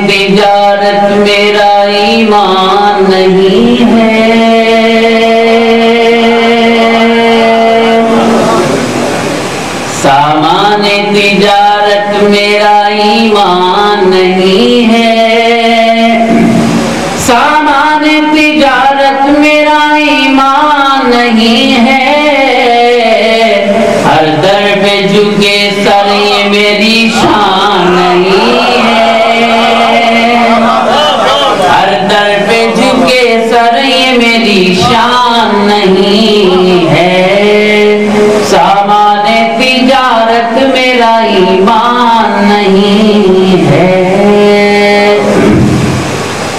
تجارت میرا ایمان نہیں ہے، سامان تجارت میرا ایمان نہیں ہے، سامان تجارت میرا ایمان نہیں ہے، ہر در پہ جھکے سر یہ میری شان نہیں ہے، ہر در پہ جھکے سر یہ میری شان نہیں ہے، سامان تجارت میرا ایمان نہیں ہے،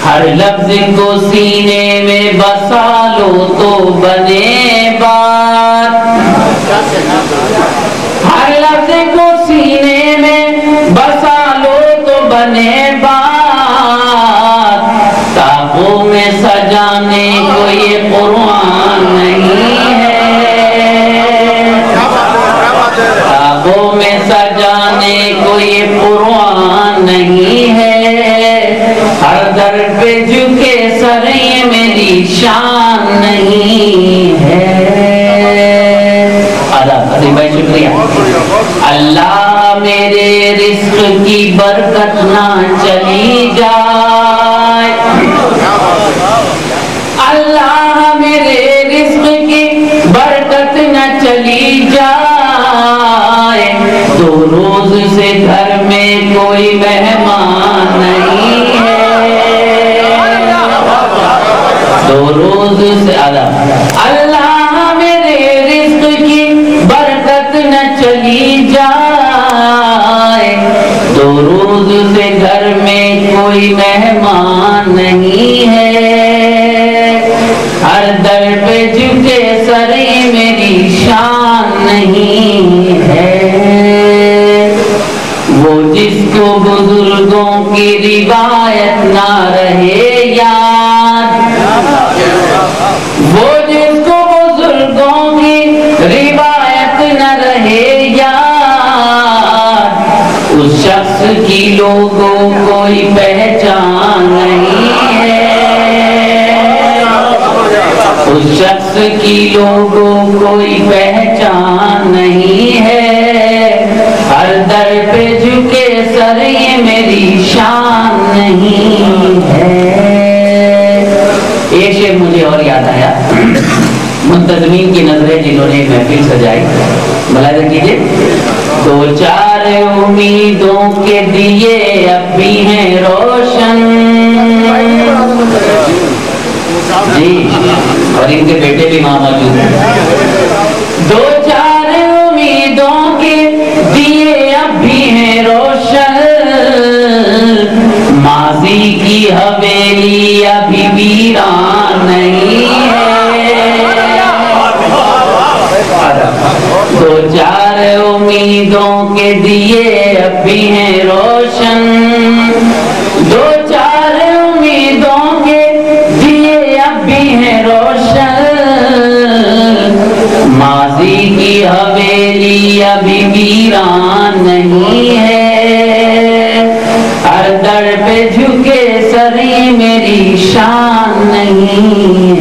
ہر لفظ کو سینے میں بسا لو تو بنے بات، ہر لفظ کو سینے میں بسا لو تو بنے بات، کتابوں میں سجانے کو یہ قرآن نہیں ہے، کتابوں میں سجانے کو یہ قرآن نہیں ہے، ہر در پہ جھکے سر یہ میری شان نہیں ہے۔ آداب عظیم بھائی شکریہ۔ اللہ میرے رزق کی برکت نہ چلی جائے، اللہ میرے رزق کی برکت نہ چلی جائے، دو روز سے گھر میں کوئی مہمان نہیں ہے، دو روز سے اللہ میرے رزق کی برکت نہ چلی جائے، دو روز سے گھر میں کوئی مہمان نہیں ہے، ہر در پہ جھکے سر میری شان نہیں ہے، وہ جس کو بزرگوں کی روایت نہ رہے یاد، وہ جس کو بزرگوں کی روایت نہ رہے یاد، اس شخص کی لوگوں کوئی پہچان نہیں ہے، اس شخص کی لوگوں کوئی پہچان نہیں ہے، ہر در پہ جھکے سر یہ میری شان نہیں ہے۔ ایک شعر مجھے اور یاد آیا، منتظمین کی نظریں جنہوں نے محفل سجائی، ملاحظہ کیجئے، دو چار امیدوں کے دیے اب بھی ہیں روشن، جی اور ان کے بیٹے بھی وہاں موجود ہیں، دو چار امیدوں کے دیے اب بھی ہیں روشن، ماضی کی حویلی ابھی ویران نہیں ہے، دو چار امیدوں کے دیے اب بھی ہیں روشن، دو چار امیدوں کے دیے اب بھی ہیں روشن، ماضی کی حویلی ابھی ویران نہیں ہے، ہر در پہ جھکے سر میری شان نہیں